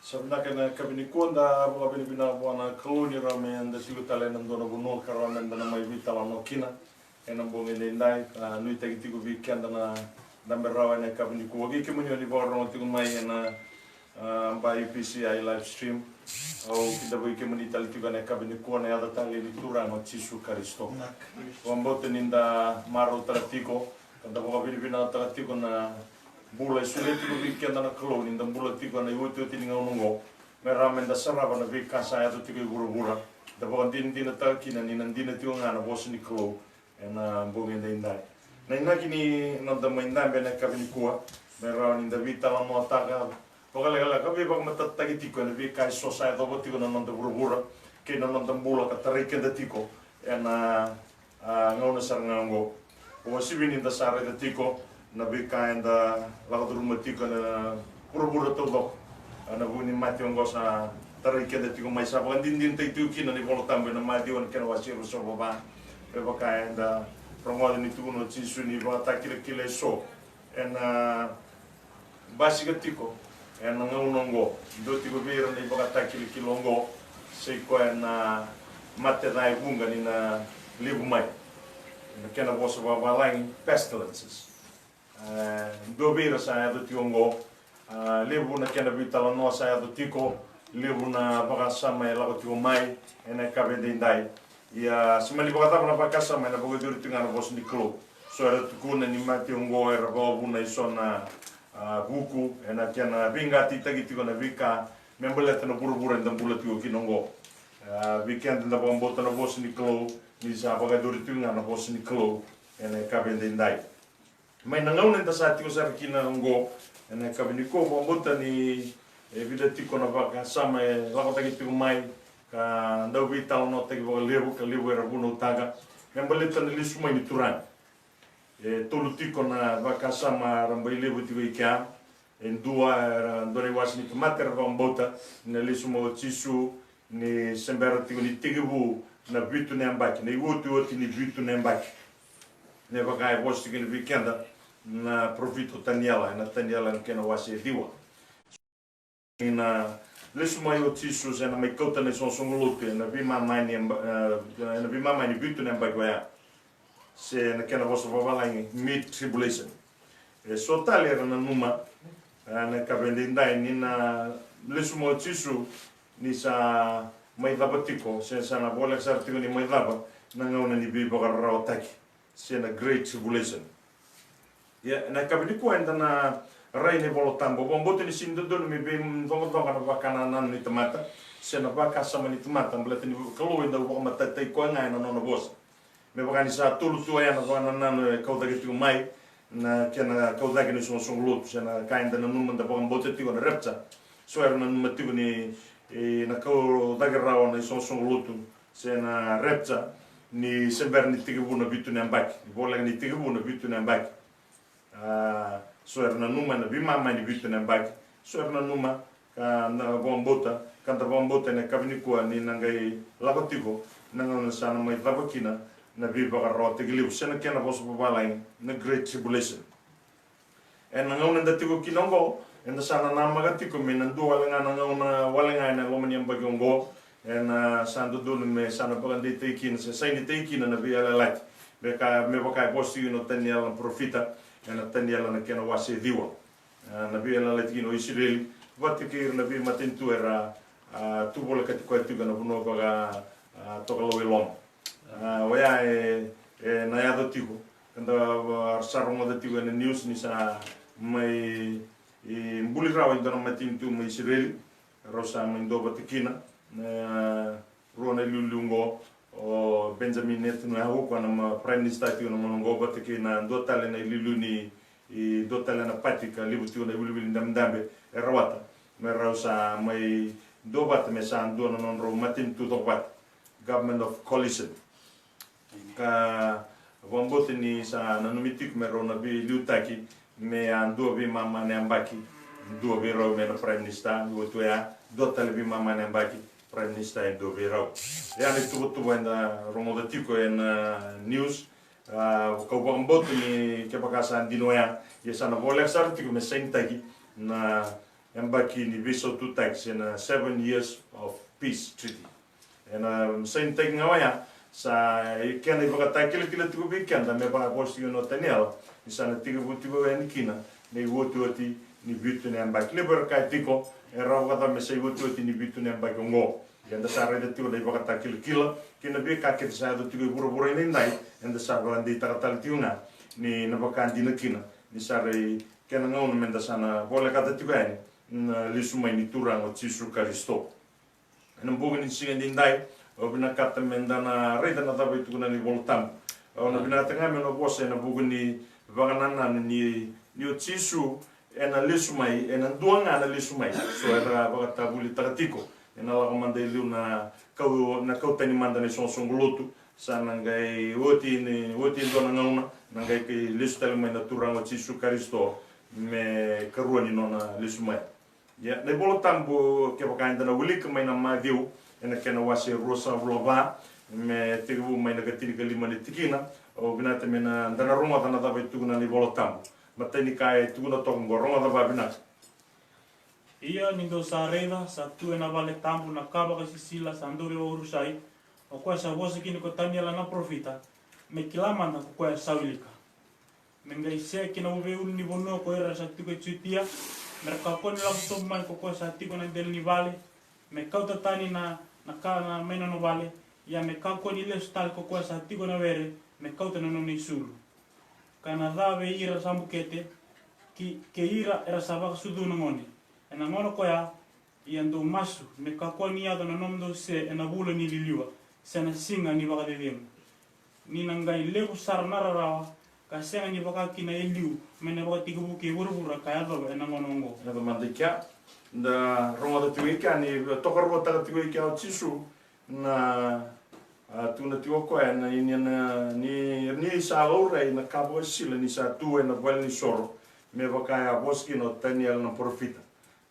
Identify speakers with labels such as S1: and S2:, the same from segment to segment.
S1: Sebenarnya kabini kuanda buka bini bina buana koloni rame anda siku talen ando na buno karame anda na mai vita lano kina ena bonge lendai nui tagi tiku weekend na rawa ena kabini kuagi kemunyo ni borong tiku mai ena ba UPCI live stream au kita boi kemuni tali tiku ena kabini kuana ada tali ni tura no Jisu Karisto wambote ninda maro taratiko kanda buka bini bina taratiko na bula sulit tiku weekend na koloni ninda bula tiku na iutu tininga unungo meramen da sarava na vika saya tu tiku guru-gura da bukan din takina ni nandina tiku ngana bos ni klo ena bonge indai na ina kini no da mainda bena kabini kuwa mera ninda vita la mo taka pokale kabe bak matatagi tiku na vika so saya do tiku na nanda guru-gura ke na nanda bula ka tarike da tiku ena ngona sarngango o sibini da sare da tiku na vika enda lago rumah tiku na guru-gura todo na buni mati ongosa tarike da tiku mai sa bukan din tiku kina ni bolo tambe na mati on kena wasiru so baba eba kaenda promoda ni tuno Jisu ni ba takile so ena basi gatiko ena ngaunongo do tiko bira ni ba takile kilongo sei ko ena mate dai bunga ni na libu mai na kena bosa ba balang pestilences do bira sa do tiongo libu na kena bitala no sa do tiko libu na ba sama la ko tiko mai ena kabende ndai ia semali baka tapa na pakasa mai na boga duri tingana bos ni klo so era tukuna ni mati ongo era bobu na isona buku ena kiana vinga titagi tiko na vika membeleta na buru-buru ndam bula tiko kinongo weekend na bombota na bos ni klo ni sa boga duri tingana bos ni klo ena kabende ndai mai na ngauna nta sa tiko sa kina ongo ena kabini ko bombota ni vida tiko na baka sama lako tagi tiko mai ka ndau vita no te ko lebu ka lebu era buno taga membalita ni lisu mai ni turan tolu tiko na vakasa ma rambai lebu tiko ikia en dua ndore was ni tomater bombota na lisu mo Jisu ni sembera tiko ni tigibu na vitu ne ambaki ni wotu ni vitu ne ambaki ne vakai bosti ni weekenda na profito Taniela na Taniela kena wasi diwa ina lesu mai o Jisu na mai kota ne son songolote na bima mai ni bitu ne bagwa se na kena vosa babalangi mid tribulation so tali era na numa na kabende ndai ni na lesu mai o Jisu ni sa mai dabatiko se sa na bola sartiko ni mai daba na ngauna ni bibo garra otaki se na great tribulation ya na kabende ko enda na rai ne bolo tambo bombote ni sindo dolo mi bem vongo na bakana nan ni tomata se na baka sama ni tomata mbelete ni kalo inda bo mata tai ko ngai na no boss me bakani sa tulu tu ya na bana nan kau dagi tu mai na kena kau dagi ni so lut se na kainda na num da bombote ti na repta so era na num ti ni na kau dagi rawa ni so lut se na repta ni sember ni tigu na bitu na mbaki bola ni tigu na bitu na mbaki so era na numa na bima mai ni bitu na mbaki so era na numa ka na bombota kanta bombota na kabini kuwa ni nangai labatigo nanga na sana mai labakina na biba ka rote giliu sena kena boso babalai na great tribulation en nanga una datigo kinongo en sana na magatiko minandu walanga nanga una walanga na lomani ambagi ongo en sando dulu me sana bagandi teikin se sai ni teikin na biala lat beka me bokai bosi no Taniela profita en Taniela na kena wase diwa na biala lat kino Israel vatikir na bi matentu era tu bola katiko tu kana buno baga tokalo welom waya na yado tigo kanda sarmo da tigo na news ni sa mai mbuli rawa indona matintu mai Israel rosa mindo batikina na rona lulungo o Benjamin Netanyahu kwa na prime minister tigo na monongo batikina ndotale na luluni i dotale na patika libu tigo na wilwil ndamdambe rawata merausa mai dobat me san do non ro matin tu dobat government of coalition ka bombote ni sa nanumitik me ro na bi liutaki me ando bi mama ne ambaki do bi ro me na prime minister do to ya dotale bi mama ne ambaki prime minister do bi ro ya ni tu wenda ro modatiko en news ko bombote ni ke bakasa dinoya ya sana voler sartiko me sentaki na embaki ni viso tu tax in 7 years of peace treaty. And same thing ngawaya sa ikena ibaka kila tigo bikenda me ba posti no tenel isana tigo butigo enikina ne wotuoti ni vitu ne embaki liber kai tiko era wata me sei wotuoti ni vitu ne embaki ngo yanda sare de tigo dai baka kila kina be ka ke sa do tigo buru ni nai and sa balandi takatal tiuna ni nabaka dina kina ni sare kena ngau menda sana bola kata tigo ani lisumai ni turang o Jesu Kristo and bugin singa dindai o bina kata mendana reda na tabai tukuna ni voltam o na bina tanga me no bosa na bugin ni vaganana ni o Jesu ena lisumai ena duanga na lisumai so era bagata buli tagatiko ena la komanda liu na kau tani manda ni sonsong gulutu sana ngai oti dona ngauna ngai ke listal mai na turang o Jesu Kristo me karuani nona lisumai ya ne bolo tambo ke bakainda na wili ke mai na madiu ena kena wasi rosa vlova me tigu mai na gatini ke lima ni tikina o binata mena ndana roma tana tabai tuguna ni bolo tambo mateni kai tuguna tongo roma taba binata
S2: ia ni do sareva sa tu ena vale tambo na kaba ka sisila sandori o rusai o kwa sa vosi kini ko taniela na profita me kilama na kwa sawilika mengai se kina uve ul ni bono ko era sa tu ko chutia mereka ko ni la to mai ko sa tiko na del ni vale me kauta tani na kana mena no vale ya me kako ni le stal ko sa tiko na vere me kauta no ni sulu kana dave ira sambukete ke ira era sabak sudu no ngone ena ngono ko ya iando masu me kako ni ado no nomdo se ena bula ni liliwa se na singa ni baka de ni nangai lebu sar nararawa kasenga ni baka kina eliu mena baka tigo buke burbura kaya do ena ngono ngo
S1: na mandikia da ronga da tuika ni tokar rota da tuika o Jesu na tuna tigo ko na ni sa ore na cabo sila ni sa tu na bel ni soro me baka ya boski no Daniel na profita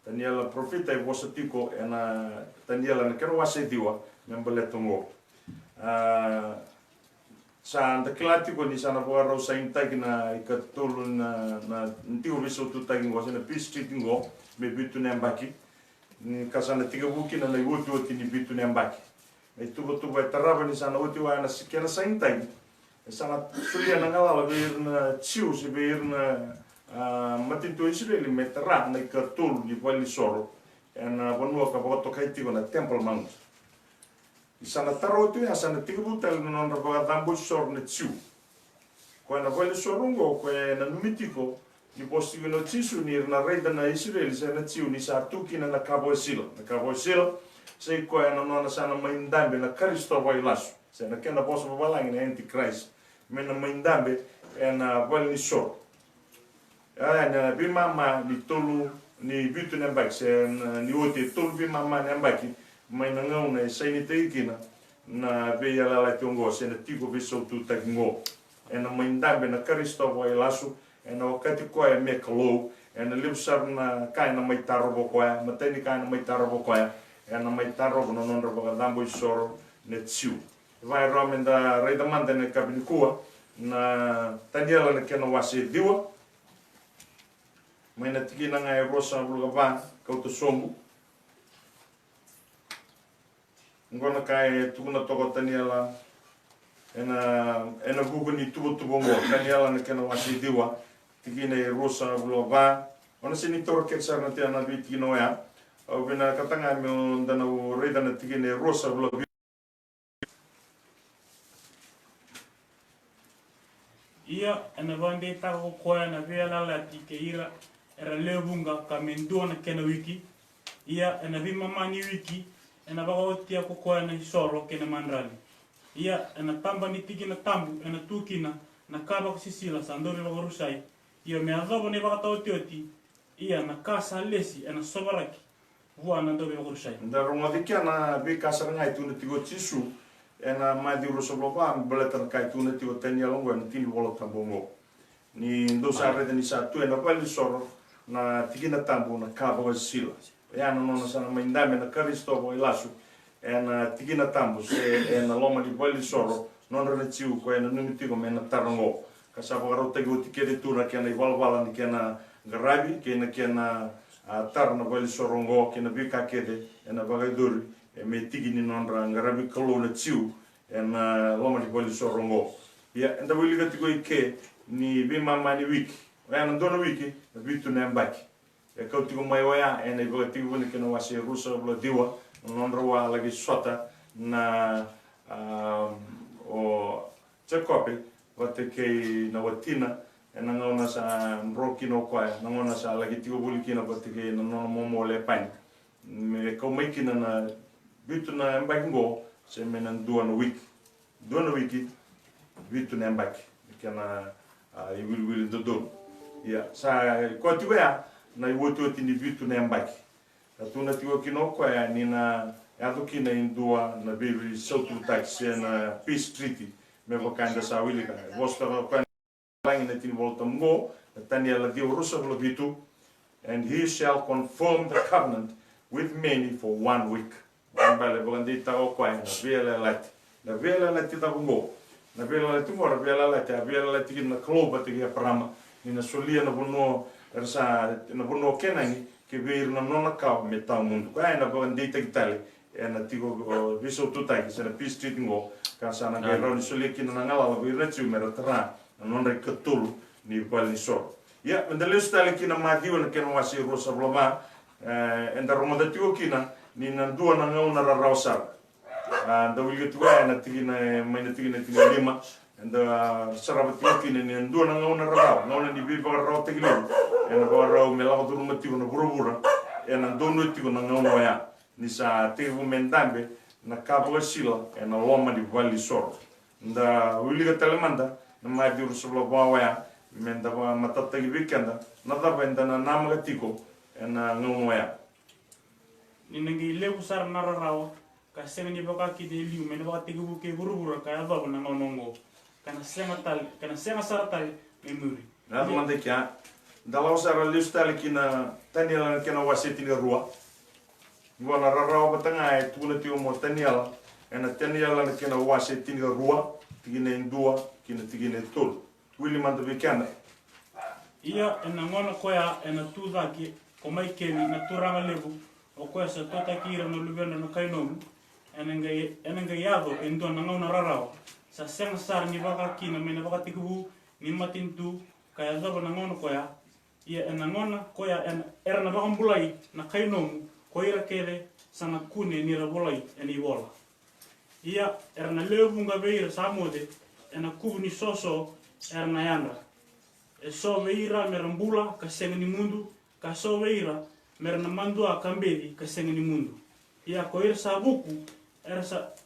S1: Daniel profita e bosatiko na Daniel na kero wase diwa me mbeletongo sa anda klatiko ni sana boa sa intaki na ikatulu na ntigo biso tu tagi ngo sana peace treaty ngo me bitu ne mbaki ni kasana tiga buki na iwotu oti ni bitu ne mbaki e tubo e taraba ni sana oti wa na sikena sa intaki e sana sulia na ngala beir na chiu se beir na matinto Israeli me tara na ikatulu ni wali soro na bonua ka boto kaitigo na temple mount isana taro tu ya sana tibutel non roba dambo sor ne tsu ko na vole sorungo ko na numitiko ni posti no tsu ni na reda na Israel sana tsu ni sa tukina na cabo silo sei ko na no sana maindambe na Kristo vai lasu sana kena posso balang na antichrist mena maindambe na vole ni sor na bimama ni tolu ni bitu na bak ni ote tolu bimama na baki mai na ngau na sai ni teikina na veia la tiongo se na tiko viso tu takingo na maindambe na Kristo vai lasu na wakati ko e me kalo na libsar na kai na mai tarobo ko mateni kai na mai tarobo ko na mai tarobo no non robo dambo soro ne tsiu vai romenda reda manda ne kabinikuwa na taniela na kena wase diwa mai na tikina ngai rosa bulgava kauto sombu ngona kai tuguna toko taniela ena gugu ni tubo ngo taniela na kena wasi diwa tigine rosa bulova ona sini tor ketsa na tiana bitino ya au bina katanga me ndana reda na tigine rosa bulova
S2: ia ena vande ta ko na vela la tikeira era levunga kamendona kena wiki ia ena vimama ni wiki ena bagotia ko ko na soro kena mandrali ia ena tamba ni tikina tambu ena tukina na kaba ko sisila sandori lo rusai ia me azobo ne bagata otioti ia na kasa lesi ena sobaraki voa na ndori lo rusai
S1: ndaro modikia na be kasa ngai tu tigo Jesu ena madi rosoblova beletan kai tu tigo tenia longo na tini bolo tambongo ni ndo sare ni sa tu ena pali soro na tikina tambu na kaba ko sisila ya no sana maindame na Kristo voi lasu na tikina tambu se na loma di boli soro non retiu ko na numitigo mena tarango kasaba rota go tikere tu na kena ivalvala ni kena garabi kena tar na vali sorongo kina bika kede ena bagaduri me tigi ni nonra ngarabi kalona tiu ena loma di vali sorongo ya enda wili gatigo ike ni bima mani wiki ena dona wiki na bitu na mbaki ya kau tigo mai waya ena ibaga tigo ni kina wasi rusa bla diwa nonra wa lagi sota na o chekope wate kei na watina ena ngona sa roki no kwa na ngona sa lagi tigo bulikina wate kei na no momo le pan me ko maikina na bitu na mbaki ngo se menan duana wiki bitu na mbaki kana I will do ya sa ko tigo ya na iwoto tini bitu na mbaki atuna tigo kino kwa ni na aduki na indua na baby sautu taxi na peace treaty me vakanda sa wili ka vosta kwa lang na tin volta mo tania la dio rusa lo bitu and he shall confirm the covenant with many for 1 week ambale bogandi ta kwa na vela lati ta ngo na vela lati mo vela lati na kloba te ya prama ni na solia na bono ersa na bono kenani ke vir na nona ka me ta mundo kwa na bogandi ta kitale ena tigo viso tutai se na peace treaty ngo ka sana ga ro ni solia kina na ngala vi retu mera tra non re katulu ni bali so ya ndale stale kina madiwa na kena wasi rosa blama enda romoda tigo kina ni na dua na ngona ra rausar da wili tuwa na tigina mai na tigina lima enda sarabati kina ni dua na ngona ra ngona ni bi ba ra tigile ena ba ra me la do rumati na burubura ena dono tigo na ngona ya ni sa tigo mendambe na cabo sila ena loma di vali sor nda wili ga telemanda na madi rusublo bawa menda ba matata gi weekenda na da benda na namga tiko ena ngomo ya
S2: ni nangi lebu sar nararawa ka sengi baka ki de liu me baka tigu buke burubura ka ya ba na ngonongo kana senga saratal memuri
S1: na mande kya dalaw sara listal kina taniela kina waseti ni rua ngona rarawa batanga e tuna tio mo taniela ena taniela kina waseti ni rua tigine ndua kina tigine tol wili manda bekana
S2: ia ena ngona koya ena tudaki komai kemi na turanga lebu o koya sa tota kira no lubena no kainomu ena yado endo na ngona rarawa sa senga sar ni baka kina me na baka tikubu ni matintu kaya zaba na ngona koya ia ena ngona koya ena era na baka mbulai na kainomu koira kele sana kune ni rabolai eni bola ia era na lebu nga beira samode ena kubu ni soso era na yanda e so veira merambula ka senga ni mundu ka so veira merna mandua kambedi ka senga ni mundu ia koira sabuku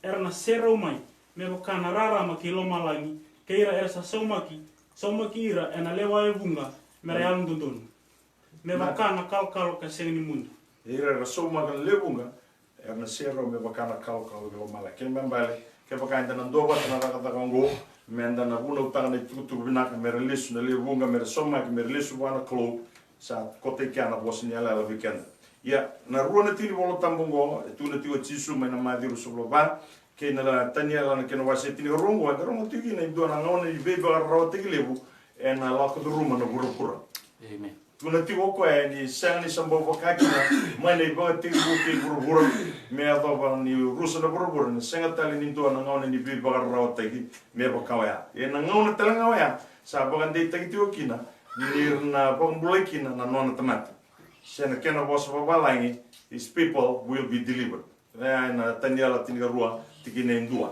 S2: era na sera umai me kana rara makilo malangi keira era sa saumaki ira ena lewa evunga merayam dundun me kana kalkalo ka senga ni mundu
S1: ira rasoma kan lebunga erna sera me bakana kalkalo go mala ken membale ke bakanda na doba na kata kongo menda na buna utang na tutu bina ka merelisu na lebunga meresoma ka merelisu wana klo sa kote kana bosnia la weekend ya na ruana tini bolo tambongo tu na tiwa tisu me na madiru sobloba ke na taniela na kena wasetini rongo da rongo tigi na do na ngona i beba ro tigi lebu na la ko ruma na burupura
S2: amen
S1: tu na tiwa ko ni sani sambo bakakina mane ba tigi buki burupura me ado ni rusa na burupura na senga tali ni do na ngona ni beba ro tigi me ba kawaya na ngona talanga waya sa ba ngande tigi tiwa kina ni na bombule kina na nona tamata sena kena bosa babalangi his people will be delivered na taniela tinga rua tikine ndua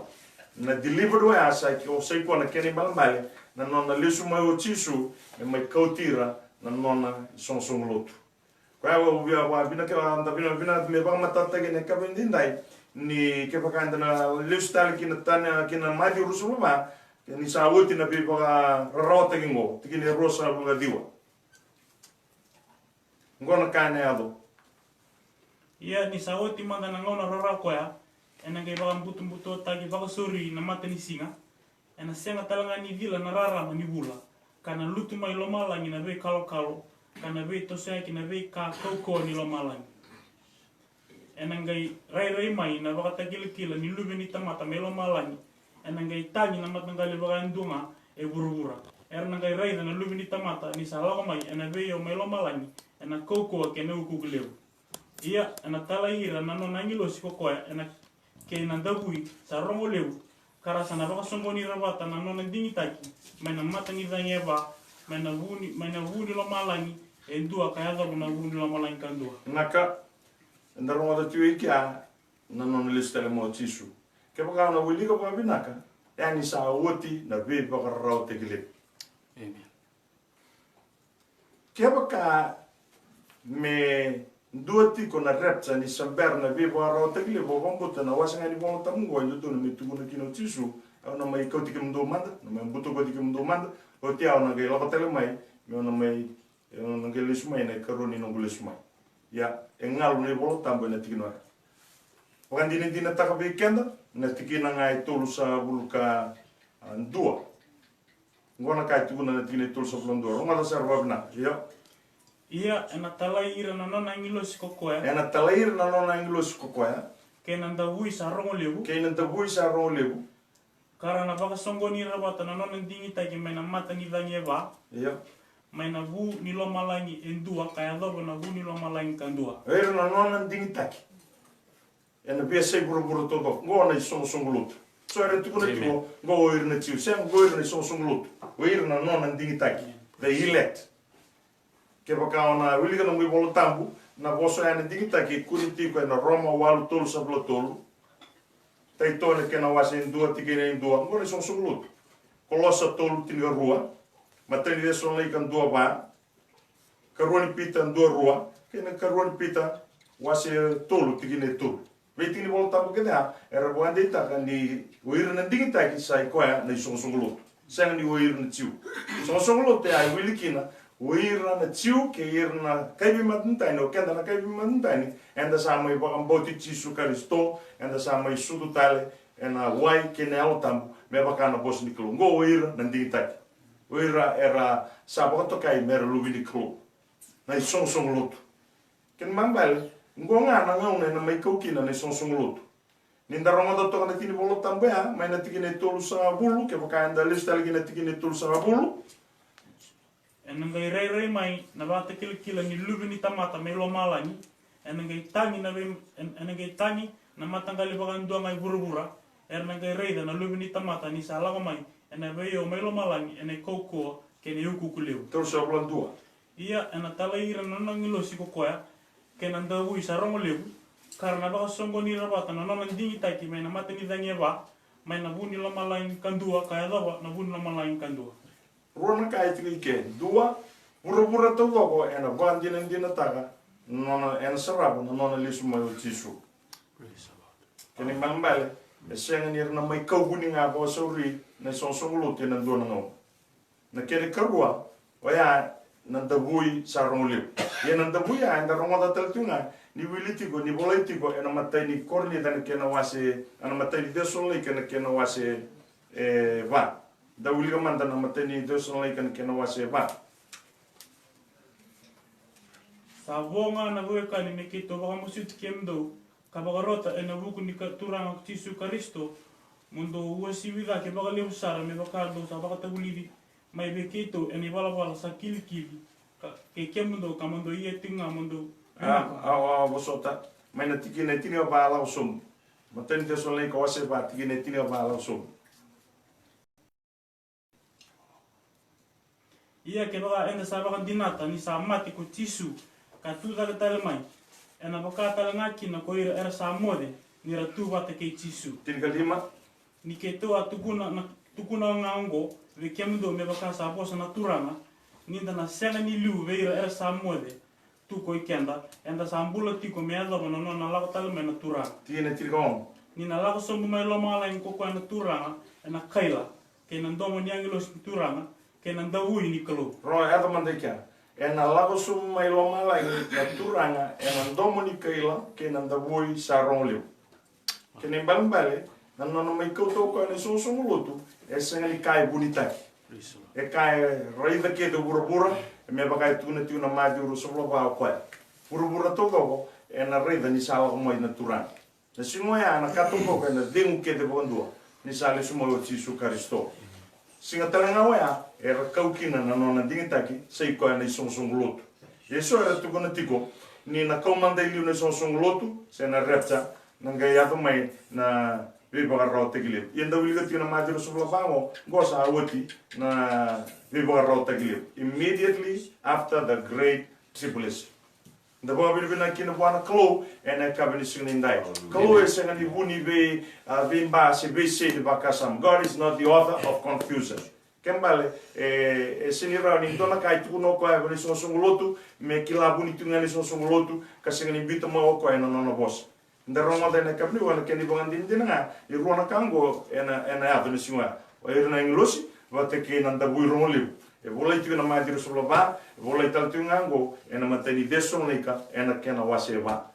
S1: na delivered wa asa ki o sei kona kene balambale na nona lesu mai o tisu e mai kautira na nona sonsong lotu kwa wa ubia wa bina ka anda bina me ba matata kene ka bendindai ni ke pakanda na lesu tali kina tana kina madi rusu ba ni sa wuti na be ba rota kingo tikine rosa ba diwa ngona kane ado
S2: ia ni saoti manga na ngona rara koya ena ke ba mbutu taki ba suri na mata ni singa ena senga talanga ni vila na rara ni bula kana lutu mai lo malangi na be kalo kana be to sai kina be ka koko ni lo malangi ena ngai rai mai na ba takila ni lube ni tamata me lo malangi ena ngai tangi na mata ngali ba ndunga e burubura erna ngai rai na lube ni tamata ni salaga mai ena be yo me lo malangi ena koko ke no kukuleu ia ena tala ira na no nangilo siko ena ke na dabui sa rongo leu kara sana baka songoni rabata na no ndingitaki maina matangi dangeva maina vuni lo malangi endua kaya na vuni lo malangi kandua
S1: naka ndarongo da tiu ikia na no listele mo tisu ke baka na wili ko binaka yani sa woti na be baka raw tegile
S2: amen
S1: ke baka me duoti ko na repta ni samber na be baka raw tegile bo bombuta na wasanga ni bon tamungo nduto na mitugo na kino tisu na mai kauti ke mdo manda na mai buto ko ke mdo manda o tia na ge la tele mai me na mai na ge lismai na karoni no lismai ya engal ni bolo tambo na tikino Wakan dina taka bekenda na tikina ngai tolu sa buluka dua. Ngona kai tu na tikina tolu sa bulun dua. Ngona sa rabna. Ya.
S2: Ia ena talaira na nona ngilo sikokoya.
S1: Ena talaira na nona ngilo sikokoya.
S2: Ke nanda vui sa rongo lebu.
S1: Ke nanda vui sa rongo lebu.
S2: Kara na baka songo ni rabata na nona ndingi taki mai na mata ni dangeva.
S1: Ya.
S2: Mai na vu ni lo malangi endua kaya dobo na vu ni lo malangi kandua.
S1: Era na nona ndingi taki. Ena bia sei buru todo. Ngona i song lut. So era tu kuna tio go ir na tio. Sem go ir na song lut. Go ir na nona ndingi taki. The elect. Ke baka ona wili kana mui bolo tambu na boso ena ndingi taki kuni tiko ena Roma walu tolu sa blo tolu. Tai tone ke na wase endua tiki na endua. Ngona i song lut. Kolosa tolu tinga rua. Matani de son lei kan dua ba. Karuani pita ndua rua. Ke na karuani pita wase tolu tiki na tolu. Veti ni volta porque dá era boa deita kan ni oir na digita ki sai koa na songolo sang ni oir na tiu songolo te ai wilikina oir na tiu ke ir na kaibi matunta no kenda na kaibi matunta ni enda sa mai ba boti ti su karisto enda sa mai sudu tale ena wai ke na altam me ba kana bos ni klo go oir na digita oir era sa ba to kai mer lu ni klo na songolo ken mambal ngonga na ngone na mai kokina na songolo ninda rongo do to na tini bolo tambe ha mai na tikine tolu sa bulu ke baka anda lista lagi na tikine tolu sa bulu
S2: enangai rei mai na bata kila ni lubi ni tamata mai lo malani enangai tangi na enangai tangi na matangali baka ndua ngai burubura enangai rei na lubi ni tamata ni sa laga mai ena veo mai lo malani ena koko ke ni uku kuleu
S1: tolu sa bulu dua
S2: ia ena talaira na ngilo siko koya ke nanda ui sa rongo lebu karena baka songo ni rabata na nona ndingi taki mai na mata ni dangeva mai na vuni lo malain kandua kaya dawa na vuni lo malain kandua
S1: rona kai tiki ke dua buru to logo ena vandina ndina taka nona ena sarabu na nona lisu mai tisu keni mambale esenga ni na mai kaubuni nga bo sori na songolo te na dona no na kene karua oya na dabui sa rongo ye na dabui ya enda rongo da teltunga ni wilitigo ni bolitigo ena matai ni korni dan kena wase ana matai ni desole kena wase va da wiliga manda na matai ni desole kena wase va
S2: sa vonga na vueka ni nekito baka musut kemdo kabagarota ena vuku ni turang tisu karisto mundo wasi vida ke baka leu sara me baka do sa baka tabulidi mai bekito eni wala sa kili ke kemundo kamundo ie tinga mundo
S1: bosota mai na tiki na tini ba la usum matani te solei ko wase ba tiki na tini ba la usum
S2: ia ke baka enda sa baka dinata ni sa mati ko tisu ka tu da tale mai ena baka tale ngaki na ko era sa mode ni ratu bata ke tisu
S1: tini ka lima
S2: ni ke to atukuna ngango ve kemundo me baka sa bosa na turanga ni na sena ni lu ve era sa mode tu ko ikenda enda sa ambula tiko me ado no na lago tale me na turanga
S1: tini tirgon
S2: ni na lago sombu mai lo mala in ko na turanga ena kaila ke na ndomo ni angelo turanga ke na ndawui ni kalo
S1: ro ado mandeka ena lago sum mai lo mala na turanga ena ndomo ni kaila ke na ndawui sa rongleu ke ni bambale na no mai ko to ko ni songolo esenga ni kai bonita e kai raida ke do burubura e me baka tu na madi uru soblo ba ko burubura to go e na raida ni sala ko mai natural na singoya na kato ko na dingu ke de bondo ni sala sumo o tisu karisto singa talanga wa e ra kaukina na nona dingitaki sei ko na songolo Yeso era tu kona tiko ni na kaumanda iliu na song lotu se na repsa nanga yato mai na viva rota gilip. Yenda wiliga tina madiro subla bango gosa awati na viva rota gilip. Immediately after the great tribulation. The Bible bina kina buana klo ena kabini sinindai. Klo is ngani buni be bimba se be se de bakasam. God is not the author of confusion. Kembali sinira ni dona kai tu no ko abani song lotu me kila buni tungani song lotu kasingani bita mo ko ena no boss. Ndaroma da na kabni wana keni bangan dindina I ruana kango ena abani singa. O irna inglosi vate ke nanda bui romoliu. E volai tu na mai diru solo ba, e volai tal tu ngango, e na matani deson lika, e na kena wase ba.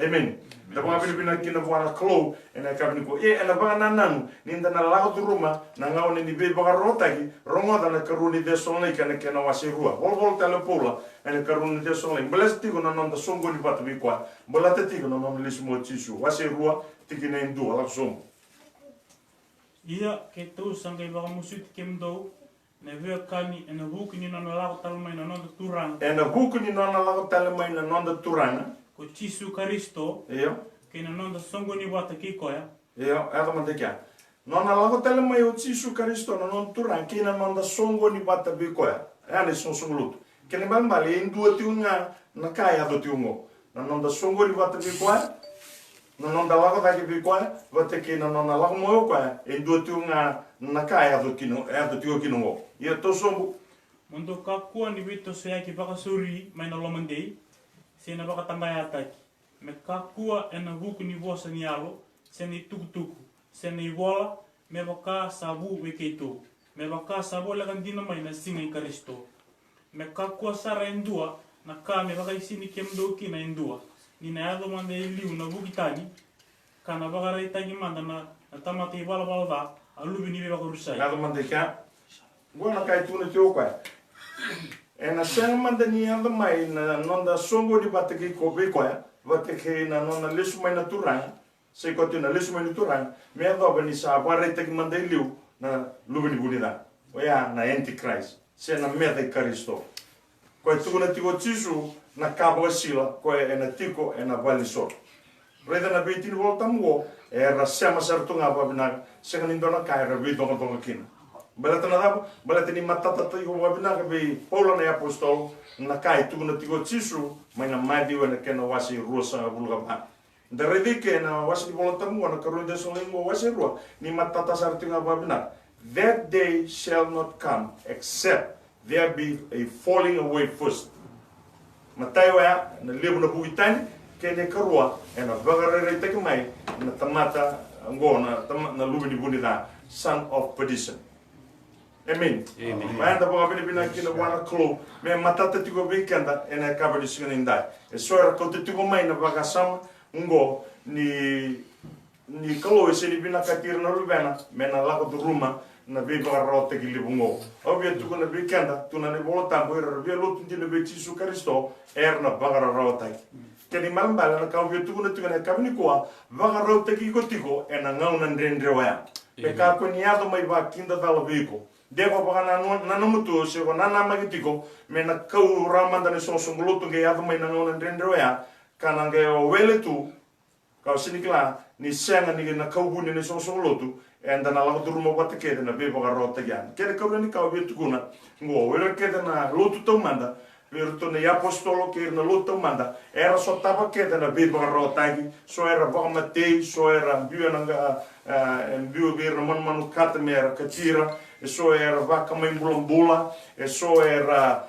S1: Amen. Da ba bina kina buana klo, e na kabni ko e na ba nanang, ninda na lago tu ruma, na ngau ni be ba rota ki, rongo da na karuni deson lika na kena wase rua. Vol telepola, e na karuni deson lika. Belas tigo na nonda songo ni batu bi kwa. Belata tigo na nonda lismo chisu. Wase rua tikina indu ala songo.
S2: Ia ke tu sangai ba musut kemdo. Ne vea kani e na huku ni nana lago talamai na nonda turanga.
S1: E na huku ni nana lago talamai na nonda turanga.
S2: Ko Chisu Karisto.
S1: Iyo.
S2: Ke na nonda songo ni wata kikoya.
S1: Iyo, eka mantekia. Nona lago talamai o Chisu Karisto na nonda turanga ke na nonda songo ni wata bikoya. Ane songo luto. Ke ne bambali e indua tiunga na kaya do tiungo. Na nonda songo ni wata bikoya. Na nonda lago taki bikoya. Wate ke na nona lago moyo koya. E indua tiunga na kaya do tiungo kinongo. Ia to sombu.
S2: Mundo kakua ni vito se aki baka suri mai na lomandei. Se na baka tamai ataki. Me kakua e na huku ni vosa ni alo. Se ni tukutuku. Se ni vola. Me baka sabu wekeito. Me baka sabu lekan dina mai na singa I Karisto. Me kakua sara endua. Na ka me baka isini kemdo ki na endua. Ni na yado manda liu na bukitani. Ka na baka reitagi manda na tamata I bala da. Alubi ni baka rusai.
S1: Yado manda kia. Gua kai tu na tio kwa. E na sang manda ni anda mai na nonda songo di bate ki ko be kwa. Bate ke na nona lesu mai na turang. Se ko na lesu mai na turang. Me ando bani sa bare te ki manda liu na lubini bunida. O ya na antichrist. Se na me de Kristo. Ko tu na tiko Chisu na kabo sila ko e na tiko e na valiso. Reda na betin volta mo e ra sama sartunga babina. Se ka nindona kai ra bi donga kina. Balata na dabo, balata ni matata to iko wabina ka be Paulo na apostol na kai tu na tigo Chisu mai na madi wa na kena wasi rusa bulga ba. Da redike na wasi volta mo na karun de solingo wasi rua ni matata sartunga wabina. That day shall not come except there be a falling away first. Matai wa na lebu na bugitani kene karua e na bagarere te mai na tamata ngona na lubini bunida son of perdition. Amen.
S3: Amen.
S1: Manda po kami bina kina wana klo me matata tigo weekenda ena kabali sinindai. E soera ko tigo mai na bagasama ngo ni klo e seli bina katir na rubena me na lago do ruma na be bagarota ki libungo. Obvio tuko na weekenda tuna ne volta bo era be lutu di be Chisu Kristo na bagarota. Kani malambala na ka obvio tuko na kabini ko bagarota ki ko tigo ena ngauna ndendrewa. Pe ka ko niado mai ba kinda dala veiko. Deva baka na mutu se ko na magitiko me na kau ramanda ne so ngulutu ge ado mai na ngona ndendro ya kana ge o wele tu ka sinikla ni senga ni na kau buni ne so ngulutu enda na lago durmo batake na be baka rota yan kere kau ni ka obitu kuna ngo wele ke na lutu to manda virto ne apostolo ke na lutu manda era so tapa ke na be baka rota gi so era baka matei so era biu na biu bir na manu katmera katira e so era vaca mai mbula e so era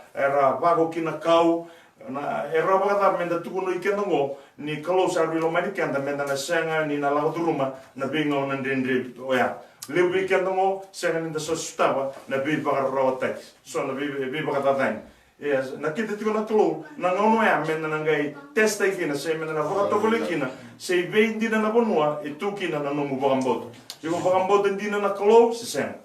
S1: vago kina kau na era vaga menda tuku no ikenda ngo ni close arilo medikanda menda na senga ni na lago turuma na binga ona ndendre oya le weekend ngo senga ni da so stava na bi vaga rota so na bi vaga tatan yes na kita tuku na tlo na ngono ya menda na ngai testa ikina se menda na vaga tokole kina se vendi na bonua e tukina na no mu vagamboto Digo vagamboto ndina na close senga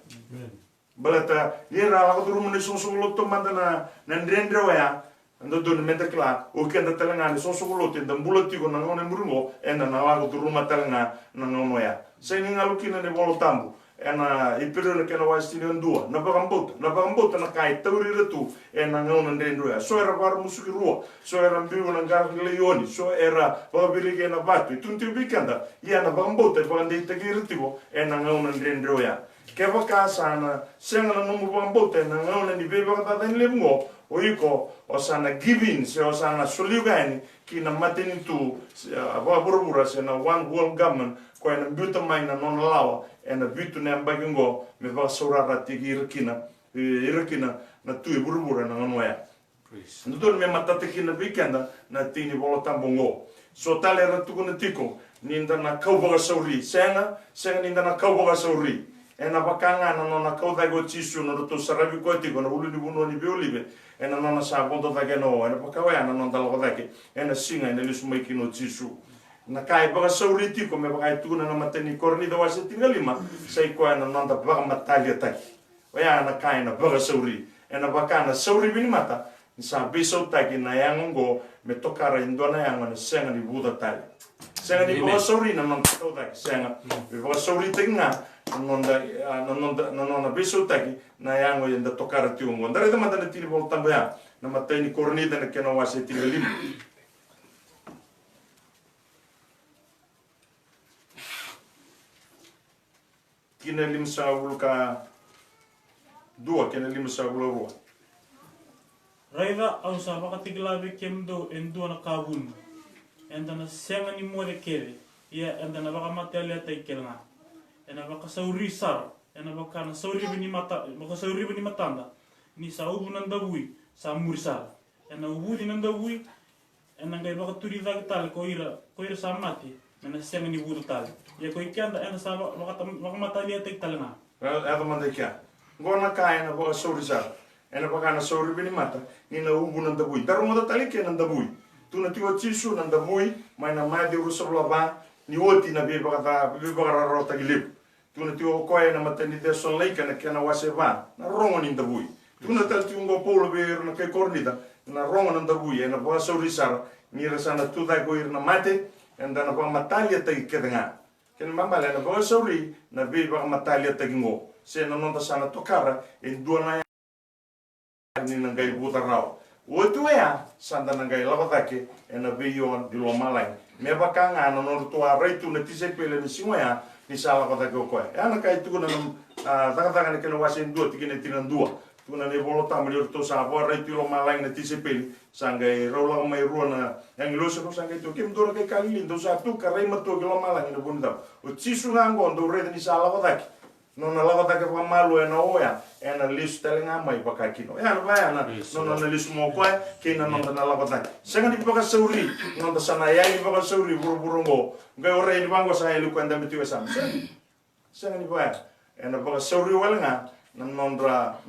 S1: balata yera la duru mun so loto manda na ndrendre waya ando don menda kla o kenda talanga ni so loto nda mbuloti ko na ngone murungo enda na la duru matalanga na ngono ya se ni ngaluki na ne bolo tambu ena ipiru na kena wasi ni ndua na bagambota na kai tauri retu ena ngona ndendroya so era var musuki rua so era mbiu na ngar leoni so era babirige na batu tunti bikanda ia na bagambota bagandi tagiritivo ena ngona ndendroya keva kasana senga na numu bagambota na ngona ni beba kata den lebngo oiko osana giving se osana soliugani kina mateni tu ababurubura se na one world government ko ena buta mai na non lawa ena butu na bagingo me va sorara tigi irkina na tu burubura na ngoya ndor me matata kina weekenda na tini volta bongo so tale ratu kuna tiko ninda na kaubaga sauri senga ninda na kaubaga sauri ena bakanga na nona kauda go tisu no to sarabi ko tiko na ulu ni buno ni biolibe ena nona sa bonto da geno ena bakawa na nona dalo dake ena singa ena lisu mai kino tisu na kai baga sauri tiko me baga tuna na mateni korni da wase tingalima sai ko ena nona baga matalia taki oya na kai na baga sauri ena bakana sauri bini mata sa biso taki na yango me tokara indona yango na senga ni buda tali senga ni baga sauri na nona kauda senga me baga sauri tinga nonda biso taki na yango yenda tokara tiungo ndare da matana tili volta ya na mateni korni da na kena wase tingalima kina limsa ulka dua kina limsa ulua
S2: Raiva au sa bakatiglabe kemdo endo na kabun enda na senga ni mo de kele ia enda na bakamate ale tai kelnga ena baka sauri sar ena baka na sauri bini matanda ni sa ubu nanda bui sa mursar ena ubu di nanda bui ena ngai baka turi da tal ko ira sa mati ena senga ni budu tal ia ko ikanda ena sa baka mata ali tai talanga
S1: ela manda kia ngona kai na baka sauri sar ena baka na sauri bini mata ni na ubu nanda bui daru moda tali ke nanda bui tu na tiwa tisu nanda bui mai na mai de urusabla ba ni oti na be baka rota gilip tuna tio koe na mateni de son lake na kena wase va na rongo ni ndabui tuna tal tio ngo polo be na ke kornida na rongo na ndabui na ba so risar ni resana tu da go ir na mate enda na ba matalia te kedenga ken mamba le na ba so ri na be ba matalia te ngo se na nonda sana tokara e duana ni na ngai buta rao o tu ya sanda na ngai lava take na be yo di lo malai me ba kanga na no to a reitu na tise pele ni singoya ni sala kota ko koe ana kai tu na taka na kena wase ndo tikine tinan dua tu na ne bolo tamri to sa bo reitu lo malai na tise pele sangai rola mai ruana yang lo so sangai to kim do kai kali lindo sa tu ka rei mato lo malai na bunda o tisu ngango ndo re ni sala kota no na lava take pa malu na oya ena lisu telenga mai pakakino ya no vai na no na lisu mo koe kina no na lava take senga di paka sauri no da sana ya ni paka sauri buru ngo ngai ore ni bango sa elu kwenda metiwe sam senga ni vai ena paka sauri walanga na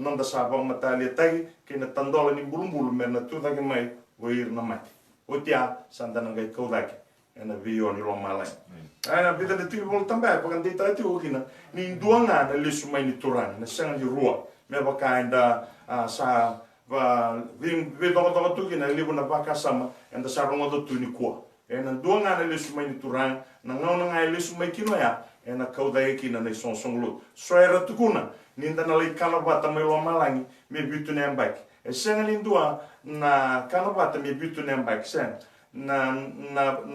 S1: nonda sa ba matali tai kina tandola ni bulumbulu mena tu take mai oir na mati otia sanda ngai kaudake ena vio ni lo malai ana bida de tu vol também para quem tá tu aqui ni duanga na lisu mai ni turana na sanga ni rua me ba kainda sa va vim do tu na libu na baka sama enda sa rongo do tu ni kwa ena duanga na lisu mai ni turana na ngau ngai lisu mai kino ya ena kaudaeki na son lu so era tukuna ninda na lai kana bata mai lo malangi me bitu ne mbak e sanga ni dua na kana bata me bitu ne mbak sen na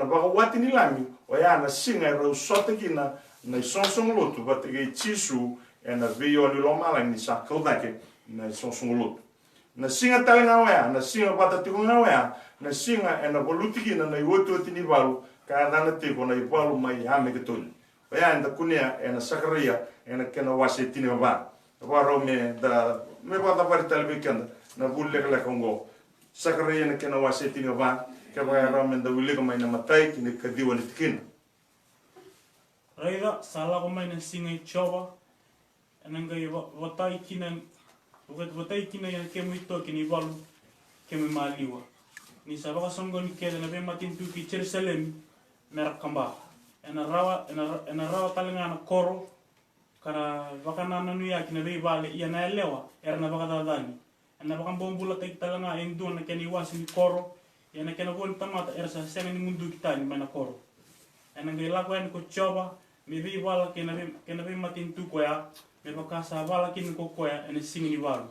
S1: baka wati ni lami o ya na singa ro sota kina na sonsong lutu bate ge tisu na vio ni lo mala ni sa kaudake na sonsong lutu na singa talenga wa na singa bata tikunga wa na singa na voluti kina na yoto tini balu ka na te ko na ibalu mai ha me ketul o ya nda kunia na sakaria na kena wase tini ba ro me da me bata parita le weekend na bulle la kongo sakaria na kena wase tini ba kaya ramen da wili kamay na matay kini kadiwa ni tikin.
S2: Raida sala kamay na singay chowa anangay watay kina yan kemo ito kini balu kemo maliwa ni sabaka songo ni keda na be matintu ki Jerusalem merak kamba ena rawa talenga na koro kara baka nanu ya kina be bale iya na lewa erna baka dadani ena baka bombula tay talanga endo na kani wasi ni koro yana kena bon tamata ersa senga ni mundu kita ni mana koro ena ngai lakwa ni ko choba mi vi wala kena vi matin tu koya me bakasa wala kin ko koya ene sing ni wala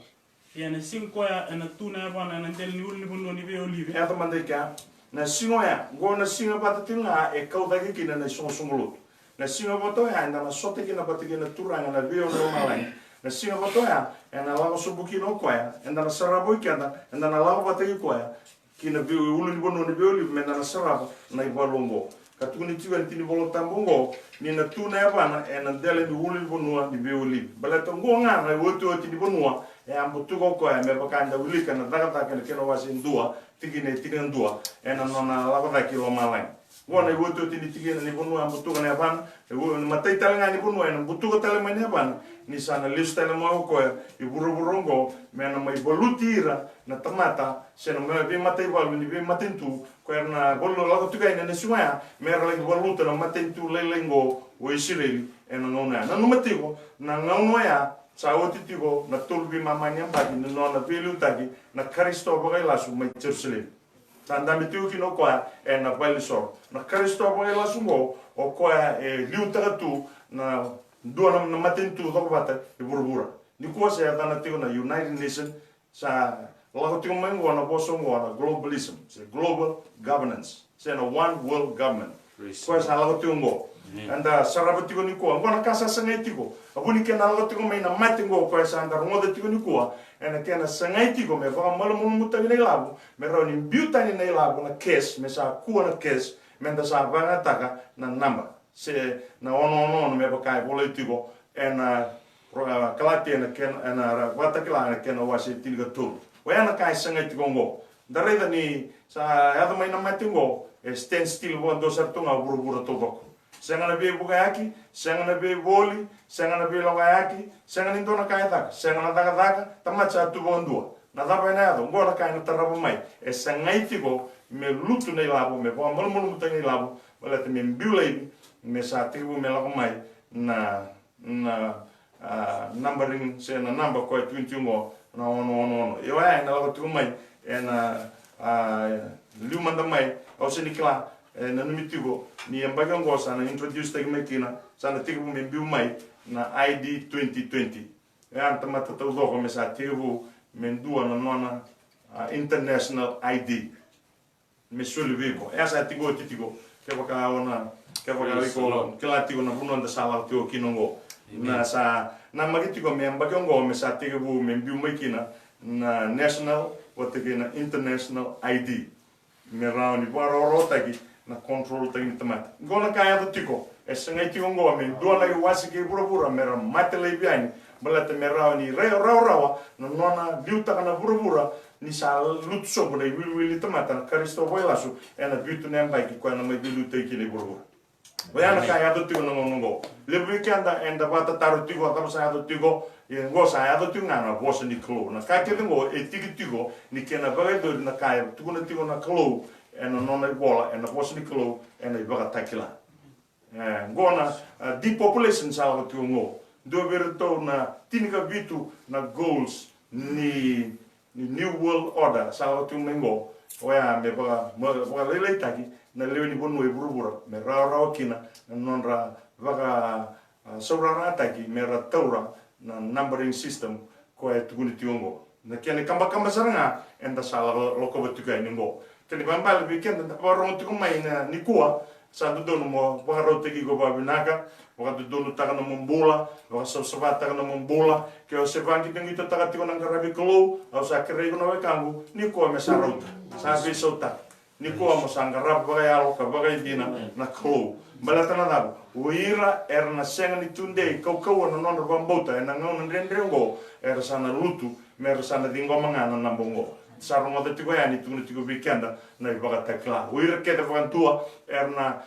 S2: ya ene sing koya ene tu na bana ene del ni ulni bunno ni ve olive
S1: ya mande ka na singo ya go na singo patatinga e kauda ki na songolo na singo boto ya na sote ki na patikina turanga na ve no malai na singo boto ya na lago subuki no koya na sarabo ki na lago patiki koya ki na ve ulni bunno ni ve olive me na sarabo na ibalongo katuni tiwa tini bolo tambongo ni na tuna ya bana e na dele ni ulni bunno ni ve olive balatongo nga na woto tini bunno e ambutu ko ya me bakanda ulika na daga ka keno wasin dua tigine tigan dua e na nona la ko kilo malai wona i woto tini tigine ni bonu ambutu na ban e wo matai talanga ni bonu en butu ko tale mane ban ni sana lista le mo ko i burongo me na mai bolutira na tamata se no me be matai valu ni be matentu ko na bollo la ko tugai ne suya me ra le boluta na matentu lelengo o isireli e na nona na no matiko na ngauno ya sa otitigo na tulbi mamanya bagi na nona pelu tagi na Kristo bagai lasu mai Jerusalem tanda mitiu kino koa e na baliso na Kristo bagai lasu mo o koa e liuta tu na dua na matentu do bata e burbura ni koa se na tio na United Nations sa lago tio mengo na boso mo na globalism se global governance se na one world government koa sa lago tio ngo anda sarabatigo ni ko ngona kasa sangaitigo abuni kena latigo mai na matingo ko sa anda ngoda tigo ni ko ena kena sangaitigo me va malo mo mutani nei labu me roni biutani nei labu na kes me sa ku na kes me nda sa vanga taka na namba se na ono me ba kai politigo ena kalati ena ken ena wata kila ena kena wasi tiga tu wena kai sangaitigo ngo dareda ni sa hada mai na matingo stand still wo ndo sartunga buru tobako sengana be bugayaki sengana be boli sengana be logayaki sengana indona kaita sengana daga tamacha tu bondua na daba na do ngora kaina tarabo mai e sangaitigo me lutu nei labo me bo mal mutangi labo wala te me mbulei me sa tribu me lago mai na numbering se na number ko 21 na ono yo ai na lago tu mai e na lumanda mai o se nikla na numitigo ni ambaga ngosa na introduce tagi makina sana tigu me biu mai na ID 2020 e anta mata tau do me sa tigu me dua na nona international ID me sulu vivo esa tigo titigo ke baka ona ke baka liko ke la tigo na buno nda sala tigo kinongo na sa na magitigo me ambaga ngo me sa tigu me biu makina na national wategena international ID me rauni baro tagi na control tagi tamat gona kaya do tiko e sengai tiko ngo me do la wasi ke bura mera matele biani balata mera ni rawa no nona liuta kana bura ni sa lut so bona wili tamata Kristo boilasu e na bitu nemba ki ko na me bilu te ki le bura wena kaya do tiko ngo le weekenda enda bata taru tiko ka sa do tiko e ngo sa do tiko na bosa ni klo na ka ke ngo e tiko ni kena bagai do na kaya tiko na tiko na klo ena nona bola ena bosnikolo ena ibaga takila ngona depopulation sa ko ngo do berto na tinika bitu na goals ni new world order sa ko mengo oya me baga lele taki na leoni bonu e burubura me rawa kina nonra baga sobrana taki me ratura na numbering system ko e tuguni tiongo na kene kamba saranga enda sala loko betuga ngo teni bambal weekend na parong tu mai na nikua sa dono mo paro tegi go babinaka wa dono taka no mbola wa sa taka no mbola ke o se vangi tengi to taka tiko nang karabi kolo au sa kere go no kangu nikua me sa rota sa bisota nikua mo sanga rab ba ya lo ka ba dina na kolo balatana da uira erna senga ni tunde ko no no bambota na ngon ndrengo era sana lutu mer sana dingo mangana na bongo sarungo de tigo yani tunu tigo weekenda na ibaga takla uira ke de vantua erna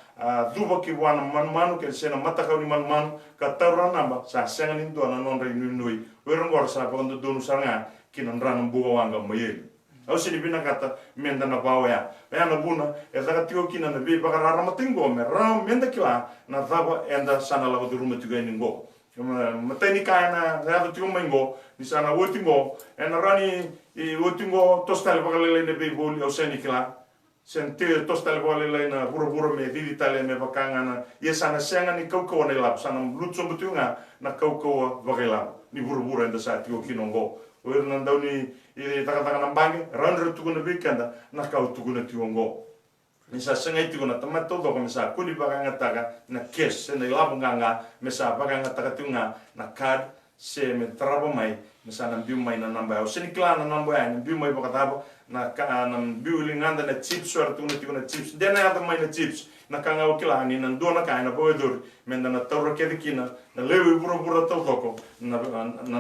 S1: duba ki wana manu ke sena mataka ni manu ka tarra namba sa senga ni do na non re nui uira ngor sa ba ndo donu sanga kinan ran buga wanga mayeli au sini bina kata menda na bawa ya na buna e daga tigo kina na be baga rara matingo me ram menda kila na daba enda sana la do ruma tigo ni ngo mateni kana ya tigo mengo ni sana wotingo en rani i wotingo tostal bagalele ne be boli o senikla Sente tostal wale lai na buru me didi tale me bakanga na ia sana senga ni kau ne lap sana lutso betunga na kau wakela ni buru enda sa tio kinongo o na ndau ni i taka na bange ranre tukuna bikanda na kau tukuna tiongo ni sa senga i tukuna tamato do me sa kuli bakanga taka na kes na labunganga me sa bakanga taka tunga na card se me trabo mai me sa na biu mai na namba o sini kla na namba ai biu mai bakatabo na biu linganda na chips or tuna tikuna chips dena ata mai na chips na kanga o kila ni na dona ka na boedur menda na toro ke dikina na lewi bura toko na